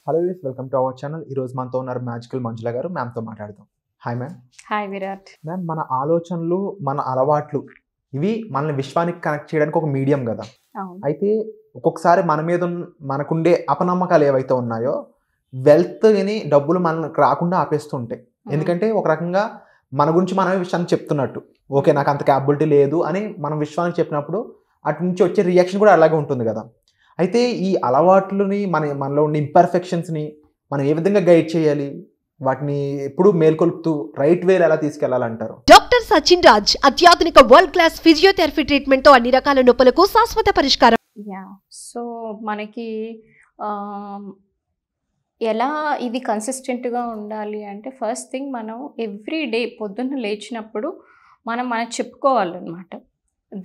Hello welcome to our channel. ఈరోజు మనతో ఉన్నారు మ్యాజికల్ మంజుల గారు. మ్యామ్తో మాట్లాడదాం. Hi ma'am. Hi Virat. Ma'am, మన ఆలోచనలు, మన అలవాట్లు ఇవి మనల్ని విశ్వానికి కనెక్ట్ చేయడానికి ఒక మీడియం కదా. అయితే ఒక్కొక్కసారి మన మీద మనకుండే అపనమ్మకాలు ఏవైతే ఉన్నాయో వెల్త్ అని డబ్బులు మనకు రాకుండా ఆపేస్తుంటాయి. ఎందుకంటే ఒక రకంగా మన గురించి మనమే విషయాన్ని చెప్తున్నట్టు, ఓకే నాకు అంత క్యాపబిలిటీ లేదు అని మనం విశ్వానికి చెప్పినప్పుడు అటు నుంచి వచ్చే రియాక్షన్ కూడా అలాగే ఉంటుంది కదా. అయితే ఈ అలవాట్లని మనలో ఉన్న ఇంపర్ఫెక్షన్స్ని మనం ఏ విధంగా గైడ్ చేయాలి, వాటిని ఎప్పుడు మేల్కొల్పుతూ రైట్ వేలో ఎలా తీసుకెళ్లాలంటారు? డాక్టర్ సచిన్ రాజ్ అత్యాధునిక వరల్డ్ క్లాస్ ఫిజియోథెరపీ ట్రీట్మెంట్ తో అన్ని రకాల నొప్పులకు శాశ్వత పరిష్కారం. సో మనకి ఎలా ఇది కన్సిస్టెంట్గా ఉండాలి అంటే ఫస్ట్ థింగ్ మనం ఎవ్రీ డే పొద్దున్న లేచినప్పుడు మనం చెప్పుకోవాలన్నమాట,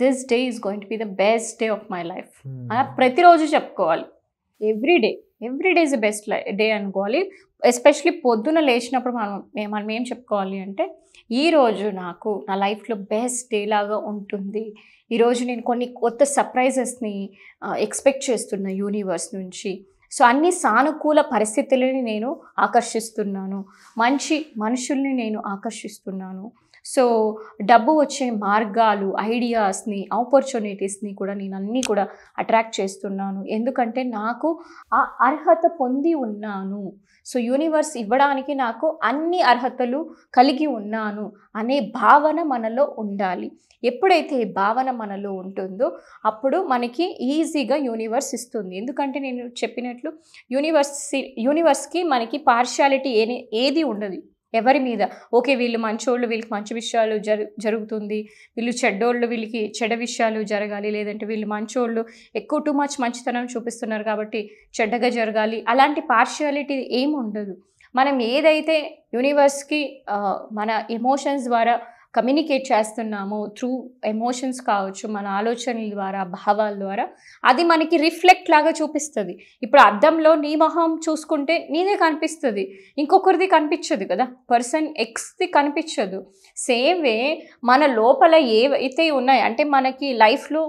this day is going to be the best day of my life అలా ప్రతిరోజు చెప్పుకోవాలి. Every day is the best day అనుకోవాలి. ఎస్పెషలీ పొద్దున లేచినప్పుడు మనం ఏం చెప్పుకోవాలి అంటే, ఈరోజు నాకు నా లైఫ్లో బెస్ట్ డే లాగా ఉంటుంది, ఈరోజు నేను కొన్ని కొత్త సర్ప్రైజెస్ని ఎక్స్పెక్ట్ చేస్తున్నా యూనివర్స్ నుంచి. సో అన్ని సానుకూల పరిస్థితులని నేను ఆకర్షిస్తున్నాను, మంచి మనుషుల్ని నేను ఆకర్షిస్తున్నాను. సో డబ్బు వచ్చే మార్గాలు, ఐడియాస్ని, ఆపర్చునిటీస్ని కూడా నేను అన్నీ కూడా అట్రాక్ట్ చేస్తున్నాను, ఎందుకంటే నాకు ఆ అర్హత పొంది ఉన్నాను. సో యూనివర్స్ ఇవ్వడానికి నాకు అన్ని అర్హతలు కలిగి ఉన్నాను అనే భావన మనలో ఉండాలి. ఎప్పుడైతే ఈ భావన మనలో ఉంటుందో అప్పుడు మనకి ఈజీగా యూనివర్స్ ఇస్తుంది. ఎందుకంటే నేను చెప్పినట్లు యూనివర్స్కి మనకి పార్షియాలిటీ ఏది ఉండదు ఎవరి మీద. ఓకే వీళ్ళు మంచోళ్ళు, వీళ్ళకి మంచి విషయాలు జరుగుతుంది, వీళ్ళు చెడ్డోళ్ళు, వీళ్ళకి చెడ్డ విషయాలు జరగాలి, లేదంటే వీళ్ళు మంచోళ్ళు ఎక్కువ టూ మచ్ మంచితనం చూపిస్తున్నారు కాబట్టి చెడ్డగా జరగాలి, అలాంటి పార్షియాలిటీ ఏమి ఉండదు. మనం ఏదైతే యూనివర్స్కి మన ఎమోషన్స్ ద్వారా కమ్యూనికేట్ చేస్తున్నామో, త్రూ ఎమోషన్స్ కావచ్చు, మన ఆలోచనల ద్వారా, భావాల ద్వారా, అది మనకి రిఫ్లెక్ట్ లాగా చూపిస్తుంది. ఇప్పుడు అద్దంలో నీ మొహం చూసుకుంటే నీదే కనిపిస్తుంది, ఇంకొకరిది కనిపించదు కదా, పర్సన్ ఎక్స్ది కనిపించదు. సేమ్ వే మన లోపల ఏవైతే ఉన్నాయో, అంటే మనకి లైఫ్లో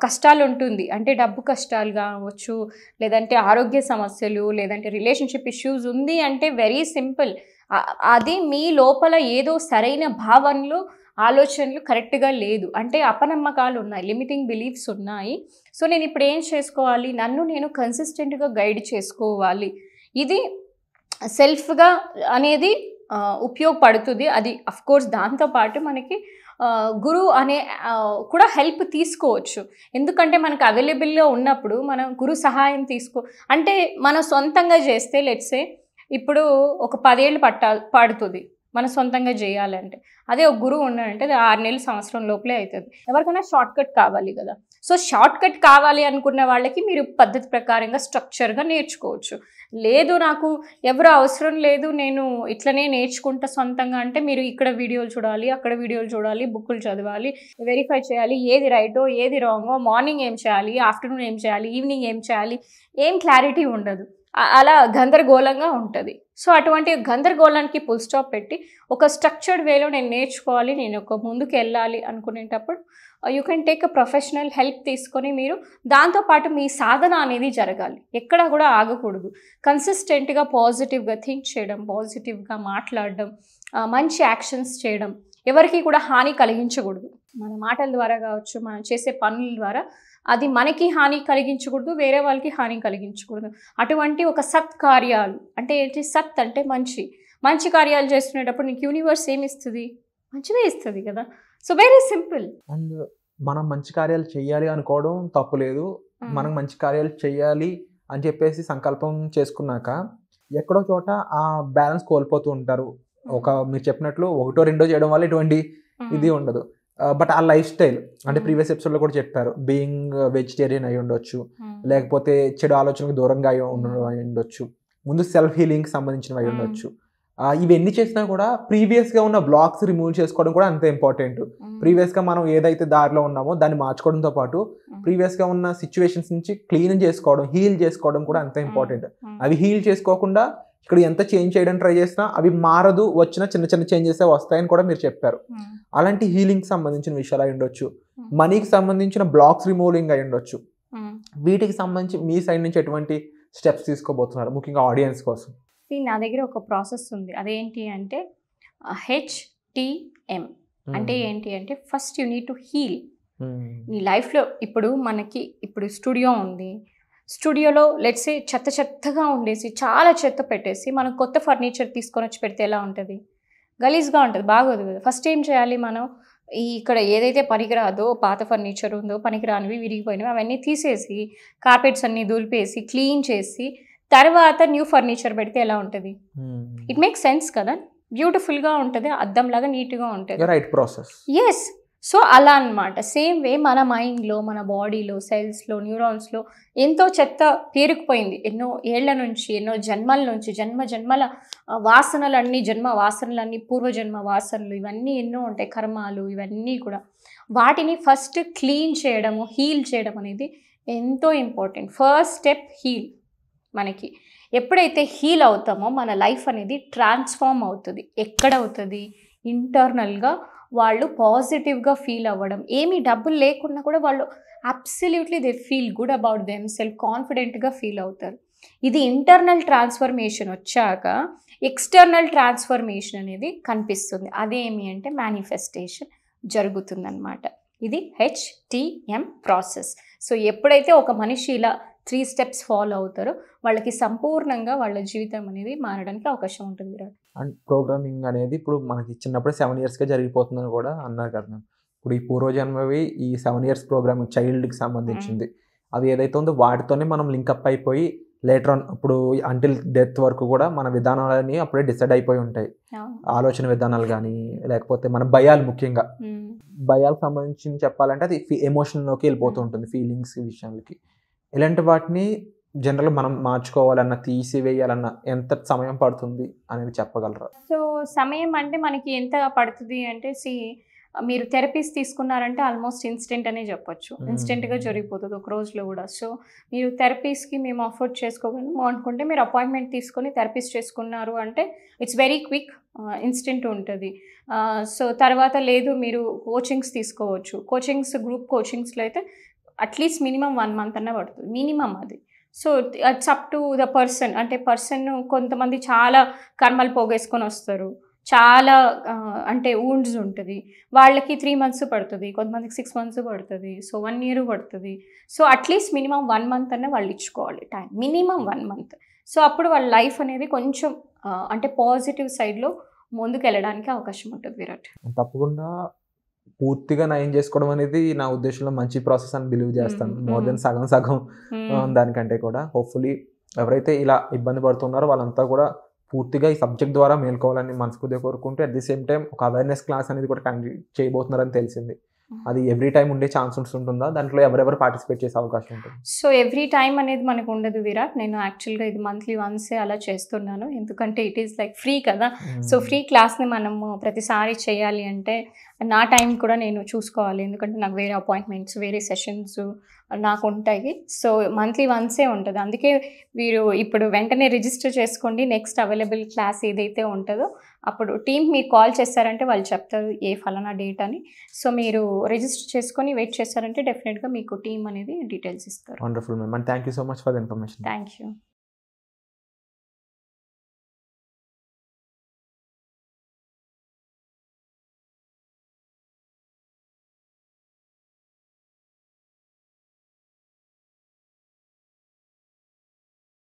కష్టాలు ఉంటుంది అంటే డబ్బు కష్టాలు కావచ్చు, లేదంటే ఆరోగ్య సమస్యలు, లేదంటే రిలేషన్షిప్ ఇష్యూస్ ఉంది అంటే వెరీ సింపుల్, అది మీ లోపల ఏదో సరైన భావనలు, ఆలోచనలు కరెక్ట్గా లేదు అంటే అపనమ్మకాలు ఉన్నాయి, లిమిటింగ్ బిలీఫ్స్ ఉన్నాయి. సో నేను ఇప్పుడు ఏం చేసుకోవాలి, నన్ను నేను కన్సిస్టెంట్గా గైడ్ చేసుకోవాలి. ఇది సెల్ఫ్గా అనేది ఉపయోగపడుతుంది. అది అఫ్కోర్స్ దాంతోపాటు మనకి గురువు అనే కూడా హెల్ప్ తీసుకోవచ్చు. ఎందుకంటే మనకు అవైలబుల్లో ఉన్నప్పుడు మనం గురు సహాయం అంటే మనం సొంతంగా చేస్తే లెట్సే ఇప్పుడు ఒక 10 ఏళ్ళు పడుతుంది మనం సొంతంగా చేయాలంటే. అదే ఒక గురువు ఉన్నాడంటే అది 6 నెలలు, సంవత్సరం లోపలే అవుతుంది. ఎవరికైనా షార్ట్ కట్ కావాలి కదా. సో షార్ట్ కట్ కావాలి అనుకున్న వాళ్ళకి మీరు పద్ధతి ప్రకారంగా స్ట్రక్చర్గా నేర్చుకోవచ్చు. లేదు నాకు ఎవరు అవసరం లేదు, నేను ఇట్లనే నేర్చుకుంటా సొంతంగా అంటే మీరు ఇక్కడ వీడియోలు చూడాలి, అక్కడ వీడియోలు చూడాలి, బుక్కులు చదవాలి, వెరిఫై చేయాలి, ఏది రైటో ఏది రాంగో, మార్నింగ్ ఏం చేయాలి, ఆఫ్టర్నూన్ ఏం చేయాలి, ఈవినింగ్ ఏం చేయాలి, ఏం క్లారిటీ ఉండదు, అలా గందరగోళంగా ఉంటుంది. సో అటువంటి గందరగోళానికి ఫుల్ స్టాప్ పెట్టి ఒక స్ట్రక్చర్డ్ వేలో నేను నేర్చుకోవాలి, నేను ఒక ముందుకు వెళ్ళాలి అనుకునేటప్పుడు you can take a professional help తీసుకొని మీరు దాంతోపాటు మీ సాధన అనేది జరగాలి, ఎక్కడా కూడా ఆగకూడదు. కన్సిస్టెంట్గా పాజిటివ్గా థింక్ చేయడం, పాజిటివ్గా మాట్లాడడం, మంచి యాక్షన్స్ చేయడం, ఎవరికి కూడా హాని కలిగించకూడదు. మన మాటల ద్వారా కావచ్చు, మనం చేసే పనుల ద్వారా అది మనకి హాని కలిగించకూడదు, వేరే వాళ్ళకి హాని కలిగించకూడదు. అటువంటి ఒక సత్కార్యాలు అంటే ఏంటి, సత్ అంటే మంచి కార్యాలు చేస్తున్నప్పుడు నీకు యూనివర్స్ ఏమి ఇస్తుంది, మంచిగా ఇస్తుంది కదా. So very simple. అండ్ మనం మంచి కార్యాలు చేయాలి అనుకోవడం తప్పులేదు. మనం మంచి కార్యాలు చేయాలి అని చెప్పేసి సంకల్పం చేసుకున్నాక ఎక్కడో చోట ఆ బ్యాలెన్స్ కోల్పోతూ ఉంటారు. మీరు చెప్పినట్లు ఒకటో రెండో చేయడం వల్ల ఎటువంటి ఇది ఉండదు. బట్ ఆ లైఫ్ స్టైల్ అంటే ప్రీవియస్ ఎపిసోడ్లో కూడా చెప్పారు, బీయింగ్ వెజిటేరియన్ అయి ఉండొచ్చు, లేకపోతే చెడు ఆలోచనకు దూరంగా అయి ఉండొచ్చు, ముందు సెల్ఫ్ హీలింగ్కి సంబంధించినవి అయి ఉండొచ్చు. ఇవన్నీ చేసినా కూడా ప్రీవియస్గా ఉన్న బ్లాక్స్ రిమూవ్ చేసుకోవడం కూడా అంతే ఇంపార్టెంట్. ప్రీవియస్గా మనం ఏదైతే దారిలో ఉన్నామో దాన్ని మార్చుకోవడంతో పాటు ప్రీవియస్గా ఉన్న సిచ్యువేషన్స్ నుంచి క్లీన్ చేసుకోవడం, హీల్ చేసుకోవడం కూడా అంతే ఇంపార్టెంట్. అవి హీల్ చేసుకోకుండా ఇక్కడ ఎంత చేంజ్ చేయడానికి ట్రై చేసినా అవి మారదు, వచ్చిన చిన్న చిన్న చేంజెస్ వస్తాయని కూడా మీరు చెప్పారు. అలాంటి హీలింగ్కి సంబంధించిన విషయాలు అయి ఉండొచ్చు, మనీకి సంబంధించిన బ్లాక్స్ రిమూవింగ్ అయి ఉండొచ్చు. వీటికి సంబంధించి మీ సైడ్ నుంచి ఎటువంటి స్టెప్స్ తీసుకోబోతున్నారు ముఖ్యంగా ఆడియన్స్ కోసం? నా దగ్గర ఒక ప్రాసెస్ ఉంది. అదేంటి అంటే HTM అంటే ఏంటి అంటే first you need to heal. నీ లైఫ్లో ఇప్పుడు స్టూడియో ఉంది, స్టూడియోలో లెట్స్ సే చెత్తగా ఉండేసి చాలా చెత్త పెట్టేసి మనం కొత్త ఫర్నిచర్ తీసుకొని వచ్చి పెడితే ఎలా ఉంటుంది? గలీజ్గా ఉంటుంది, బాగోదు కదా. ఫస్ట్ ఏం చేయాలి మనం? ఇక్కడ ఏదైతే పనికిరాదో పాత ఫర్నిచర్ ఉందో, పనికిరానివి విరిగిపోయినవి అవన్నీ తీసేసి కార్పెట్స్ అన్నీ దులిపేసి క్లీన్ చేసి తర్వాత న్యూ ఫర్నిచర్ పెడితే ఎలా ఉంటుంది? ఇట్ మేక్స్ సెన్స్ కదా, బ్యూటిఫుల్గా ఉంటుంది, అద్దంలాగా నీట్గా ఉంటుంది. Right process. ఎస్. సో అలా అనమాట. సేమ్ వే మన మైండ్లో, మన బాడీలో, సెల్స్లో, న్యూరాన్స్లో ఎంతో చెత్త పేరుకుపోయింది ఎన్నో ఏళ్ల నుంచి, ఎన్నో జన్మల నుంచి, జన్మల వాసనలన్నీ, జన్మ వాసనలన్నీ, పూర్వజన్మ వాసనలు ఇవన్నీ ఎన్నో ఉంటాయి, కర్మాలు ఇవన్నీ కూడా. వాటిని ఫస్ట్ క్లీన్ చేయడము, హీల్ చేయడం అనేది ఎంతో ఇంపార్టెంట్. First step heal. మనకి ఎప్పుడైతే హీల్ అవుతామో మన లైఫ్ అనేది ట్రాన్స్ఫార్మ్ అవుతుంది. ఎక్కడ అవుతుంది? ఇంటర్నల్గా వాళ్ళు పాజిటివ్గా ఫీల్ అవ్వడం, ఏమీ డబ్బులు లేకున్నా కూడా వాళ్ళు absolutely they feel good about them self, కాన్ఫిడెంట్గా ఫీల్ అవుతారు. ఇది ఇంటర్నల్ ట్రాన్స్ఫర్మేషన్ వచ్చాక ఎక్స్టర్నల్ ట్రాన్స్ఫర్మేషన్ అనేది కనిపిస్తుంది. అదేమి అంటే మేనిఫెస్టేషన్ జరుగుతుందన్నమాట. ఇది HTM ప్రాసెస్. సో ఎప్పుడైతే ఒక మనిషి ఇలా 3 steps ఫాలో అవుతారో వాళ్ళకి సంపూర్ణంగా వాళ్ళ జీవితం అనేది మారడానికి అవకాశం ఉంటుంది. విరాట్, అండ్ ప్రోగ్రామింగ్ అనేది ఇప్పుడు మనకి చిన్నప్పుడు 7 yearsకే జరిగిపోతుందని కూడా అన్నారు కదా మ్యామ్. ఇప్పుడు ఈ పూర్వజన్మవి ఈ 7 years ప్రోగ్రామింగ్ చైల్డ్కి సంబంధించింది, అది ఏదైతే ఉందో వాటితోనే మనం లింకప్ అయిపోయి లేటర్ ఆన్ ఇప్పుడు అంటిల్ డెత్ వరకు కూడా మన విధానాలని అప్పుడే డిసైడ్ అయిపోయి ఉంటాయి. ఆలోచన విధానాలు కానీ లేకపోతే మన భయాలు, ముఖ్యంగా భయాలకు సంబంధించి చెప్పాలంటే అది ఎమోషన్లోకి వెళ్ళిపోతూ ఉంటుంది, ఫీలింగ్స్ విషయాలకి. ఇలాంటి వాటిని జనరల్గా మనం మార్చుకోవాలన్నా తీసివేయాలన్నా ఎంత సమయం పడుతుంది అనేది చెప్పగలరా? సో సమయం అంటే మనకి ఎంత పడుతుంది అంటే మీరు థెరపీస్ తీసుకున్నారంటే ఆల్మోస్ట్ ఇన్స్టెంట్ అనే చెప్పొచ్చు. ఇన్స్టెంట్గా జరిగిపోతుంది ఒక రోజులో కూడా. సో మీరు థెరపీస్కి మేము అఫోర్డ్ చేసుకోగలము అనుకుంటే మీరు అపాయింట్మెంట్ తీసుకొని థెరపీస్ చేసుకున్నారు అంటే ఇట్స్ వెరీ క్విక్, ఇన్స్టెంట్ ఉంటుంది. సో తర్వాత లేదు మీరు కోచింగ్స్ తీసుకోవచ్చు. గ్రూప్ కోచింగ్స్లో అయితే అట్లీస్ట్ మినిమం 1 month అన్న పడుతుంది, మినిమం అది. So it's up to the person. అంటే కొంతమంది చాలా కర్మలు పోగేసుకొని వస్తారు, చాలా అంటే వూండ్స్ ఉంటుంది, వాళ్ళకి 3 months పడుతుంది, కొంతమందికి 6 months పడుతుంది, సో 1 year పడుతుంది. సో అట్లీస్ట్ మినిమం 1 month అన్న వాళ్ళు ఇచ్చుకోవాలి టైం, మినిమం 1 month. సో అప్పుడు వాళ్ళ లైఫ్ అనేది కొంచెం అంటే పాజిటివ్ సైడ్లో ముందుకు వెళ్ళడానికి అవకాశం ఉంటుంది. విరాట్, తప్పకుండా పూర్తిగా నయం చేసుకోవడం అనేది నా ఉద్దేశంలో మంచి ప్రాసెస్ అని బిలీవ్ చేస్తాను. మోర్ దెన్ సగం దానికంటే కూడా హోప్ఫుల్లీ ఎవరైతే ఇలా ఇబ్బంది పడుతున్నారో వాళ్ళంతా కూడా పూర్తిగా ఈ సబ్జెక్ట్ ద్వారా మేల్కోవాలని మనస్ఫూర్తిగా కోరుకుంటూ, అట్ ది సేమ్ టైం ఒక అవేర్నెస్ క్లాస్ అనేది కూడా కండక్ట్ చేయబోతున్నారని తెలిసింది. అది ఎవ్రీ టైం ఉండే ఛాన్స్ ఉంటుందా? దాంట్లో ఎవరెవరు పార్టిసిపేట్ చేసే అవకాశం ఉంటుంది? సో ఎవ్రీ టైం అనేది మనకు ఉండదు విరాట్. నేను యాక్చువల్గా ఇది మంత్లీ వన్సే అలా చేస్తున్నాను, ఎందుకంటే ఇట్ ఈస్ లైక్ ఫ్రీ కదా. సో ఫ్రీ క్లాస్ని మనము ప్రతిసారి చేయాలి అంటే నా టైం కూడా నేను చూసుకోవాలి, ఎందుకంటే నాకు వేరే అపాయింట్మెంట్స్, వేరే సెషన్స్ నాకు ఉంటాయి. సో మంత్లీ వన్సే ఉంటుంది. అందుకే మీరు ఇప్పుడు వెంటనే రిజిస్టర్ చేసుకోండి. నెక్స్ట్ అవైలబుల్ క్లాస్ ఏదైతే ఉంటుందో అప్పుడు టీమ్ మీరు కాల్ చేస్తారంటే వాళ్ళు చెప్తారు ఏ ఫలానా డేట్ అని. సో మీరు రిజిస్టర్ చేసుకొని వెయిట్ చేస్తారంటే డెఫినెట్గా మీకు టీమ్ అనేది డీటెయిల్స్ ఇస్తారు. Wonderful ma'am, and thank you so much for the information. Thank you.